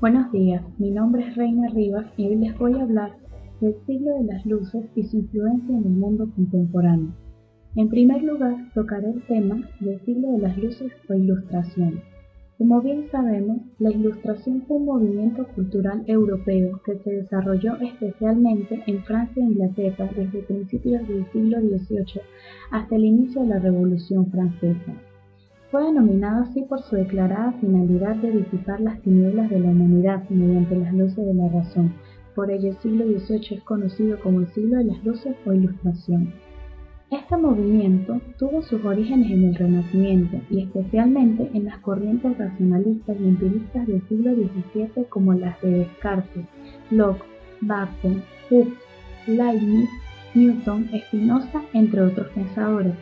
Buenos días, mi nombre es Reina Rivas y hoy les voy a hablar del siglo de las luces y su influencia en el mundo contemporáneo. En primer lugar, tocaré el tema del siglo de las luces o Ilustración. Como bien sabemos, la Ilustración fue un movimiento cultural europeo que se desarrolló especialmente en Francia e Inglaterra desde principios del siglo XVIII hasta el inicio de la Revolución Francesa. Fue denominado así por su declarada finalidad de disipar las tinieblas de la humanidad mediante las luces de la razón. Por ello el siglo XVIII es conocido como el siglo de las luces o Ilustración. Este movimiento tuvo sus orígenes en el Renacimiento y especialmente en las corrientes racionalistas y empiristas del siglo XVII como las de Descartes, Locke, Bacon, Hooke, Leibniz, Newton, Spinoza, entre otros pensadores.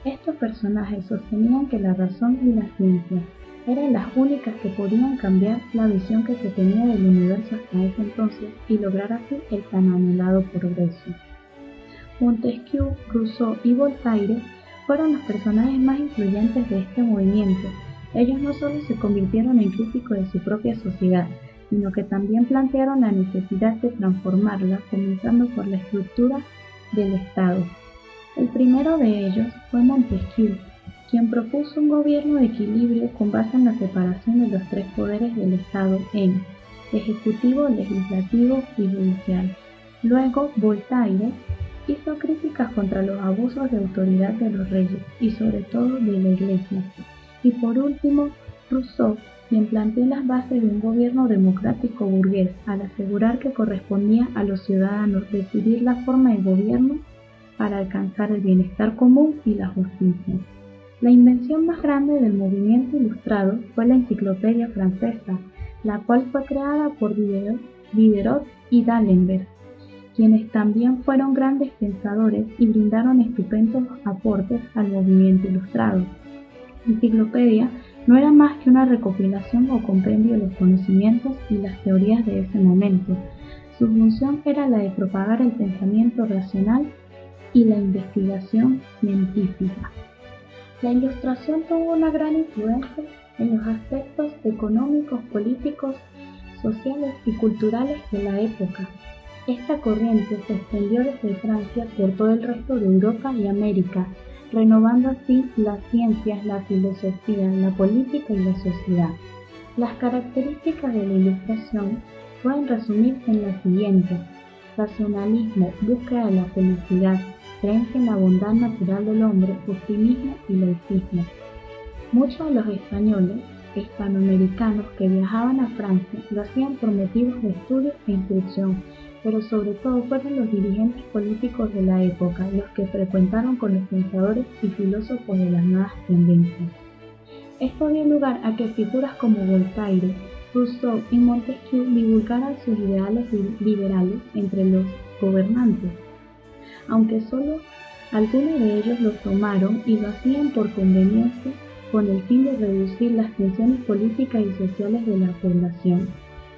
Estos personajes sostenían que la razón y la ciencia eran las únicas que podían cambiar la visión que se tenía del universo hasta ese entonces y lograr así el tan anhelado progreso. Montesquieu, Rousseau y Voltaire fueron los personajes más influyentes de este movimiento. Ellos no solo se convirtieron en críticos de su propia sociedad, sino que también plantearon la necesidad de transformarla, comenzando por la estructura del Estado. El primero de ellos fue Montesquieu, quien propuso un gobierno de equilibrio con base en la separación de los tres poderes del Estado en ejecutivo, legislativo y judicial. Luego, Voltaire hizo críticas contra los abusos de autoridad de los reyes y sobre todo de la Iglesia. Y por último, Rousseau, quien planteó las bases de un gobierno democrático burgués al asegurar que correspondía a los ciudadanos decidir la forma de gobierno para alcanzar el bienestar común y la justicia. La invención más grande del movimiento ilustrado fue la enciclopedia francesa, la cual fue creada por Diderot y D'Alembert, quienes también fueron grandes pensadores y brindaron estupendos aportes al movimiento ilustrado. La enciclopedia no era más que una recopilación o compendio de los conocimientos y las teorías de ese momento. Su función era la de propagar el pensamiento racional y la investigación científica. La Ilustración tuvo una gran influencia en los aspectos económicos, políticos, sociales y culturales de la época. Esta corriente se extendió desde Francia por todo el resto de Europa y América, renovando así las ciencias, la filosofía, la política y la sociedad. Las características de la Ilustración pueden resumirse en las siguientes: racionalismo, búsqueda de la felicidad, creencia en la bondad natural del hombre, optimismo y laicismo. Muchos de los españoles hispanoamericanos que viajaban a Francia lo hacían por motivos de estudio e instrucción, pero sobre todo fueron los dirigentes políticos de la época los que frecuentaron con los pensadores y filósofos de las nuevas tendencias. Esto dio lugar a que figuras como Voltaire, Rousseau y Montesquieu divulgaran sus ideales liberales entre los gobernantes, aunque solo algunos de ellos lo tomaron y lo hacían por conveniencia con el fin de reducir las tensiones políticas y sociales de la población.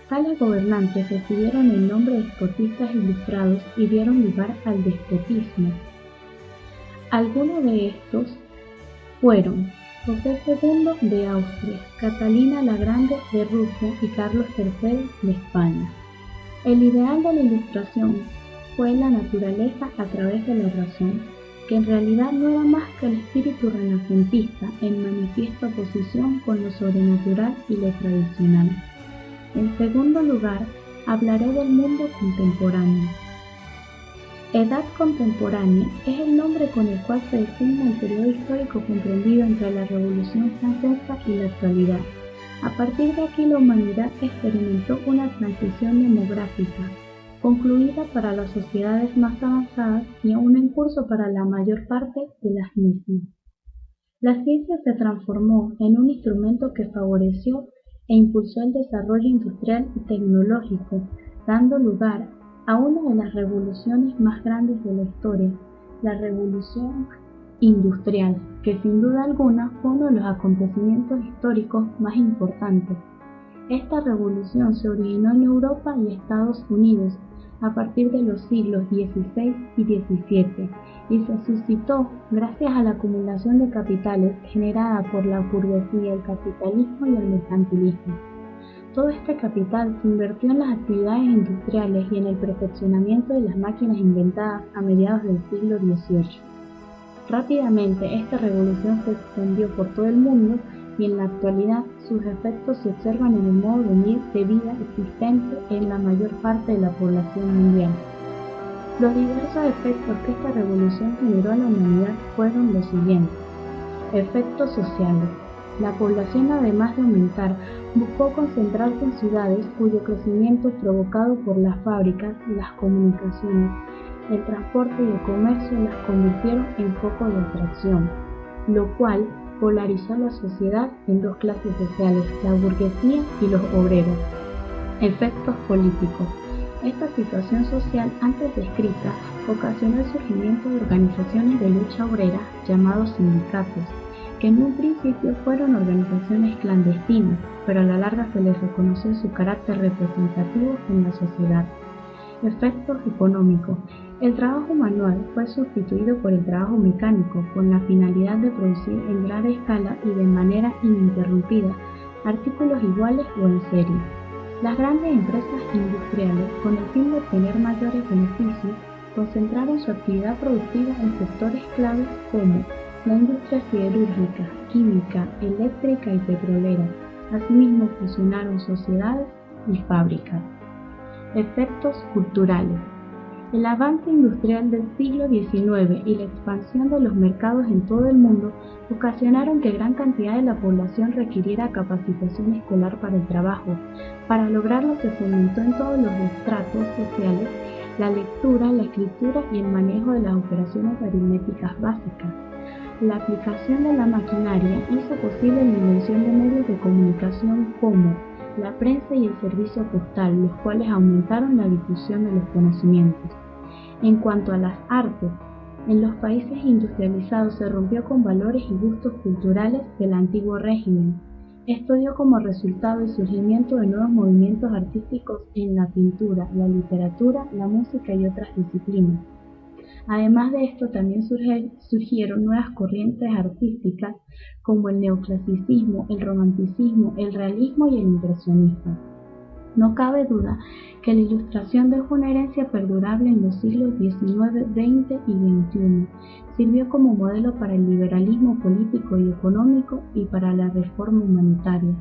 Tales gobernantes recibieron el nombre de despotistas ilustrados y dieron lugar al despotismo. Algunos de estos fueron José II de Austria, Catalina la Grande de Rusia y Carlos III de España. El ideal de la Ilustración fue la naturaleza a través de la razón, que en realidad no era más que el espíritu renacentista en manifiesta oposición con lo sobrenatural y lo tradicional. En segundo lugar, hablaré del mundo contemporáneo. Edad contemporánea es el nombre con el cual se designa el periodo histórico comprendido entre la Revolución Francesa y la actualidad. A partir de aquí la humanidad experimentó una transición demográfica, concluida para las sociedades más avanzadas y aún en curso para la mayor parte de las mismas. La ciencia se transformó en un instrumento que favoreció e impulsó el desarrollo industrial y tecnológico, dando lugar a una de las revoluciones más grandes de la historia, la Revolución Industrial, que sin duda alguna fue uno de los acontecimientos históricos más importantes. Esta revolución se originó en Europa y Estados Unidos a partir de los siglos XVI y XVII y se suscitó gracias a la acumulación de capitales generada por la burguesía, el capitalismo y el mercantilismo. Todo este capital se invirtió en las actividades industriales y en el perfeccionamiento de las máquinas inventadas a mediados del siglo XVIII. Rápidamente esta revolución se extendió por todo el mundo y en la actualidad sus efectos se observan en el modo de vida existente en la mayor parte de la población mundial. Los diversos efectos que esta revolución generó a la humanidad fueron los siguientes. Efectos sociales. La población, además de aumentar, buscó concentrarse en ciudades cuyo crecimiento provocado por las fábricas, las comunicaciones, el transporte y el comercio las convirtieron en foco de atracción, lo cual polarizó a la sociedad en dos clases sociales, la burguesía y los obreros. Efectos políticos. Esta situación social antes descrita ocasionó el surgimiento de organizaciones de lucha obrera llamados sindicatos, que en un principio fueron organizaciones clandestinas, pero a la larga se les reconoció su carácter representativo en la sociedad. Efectos económicos. El trabajo manual fue sustituido por el trabajo mecánico con la finalidad de producir en gran escala y de manera ininterrumpida artículos iguales o en serie. Las grandes empresas industriales, con el fin de obtener mayores beneficios, concentraron su actividad productiva en sectores claves como la industria siderúrgica, química, eléctrica y petrolera. Asimismo fusionaron sociedades y fábricas. Efectos culturales. El avance industrial del siglo XIX y la expansión de los mercados en todo el mundo ocasionaron que gran cantidad de la población requiriera capacitación escolar para el trabajo. Para lograrlo se fomentó en todos los estratos sociales la lectura, la escritura y el manejo de las operaciones aritméticas básicas. La aplicación de la maquinaria hizo posible la invención de medios de comunicación como la prensa y el servicio postal, los cuales aumentaron la difusión de los conocimientos. En cuanto a las artes, en los países industrializados se rompió con valores y gustos culturales del antiguo régimen. Esto dio como resultado el surgimiento de nuevos movimientos artísticos en la pintura, la literatura, la música y otras disciplinas. Además de esto, también surgieron nuevas corrientes artísticas como el neoclasicismo, el romanticismo, el realismo y el impresionismo. No cabe duda que la Ilustración dejó una herencia perdurable en los siglos XIX, XX y XXI. Sirvió como modelo para el liberalismo político y económico y para la reforma humanitaria.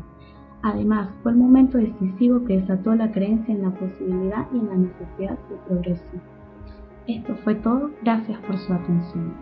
Además, fue el momento decisivo que desató la creencia en la posibilidad y en la necesidad de progreso. Esto fue todo, gracias por su atención.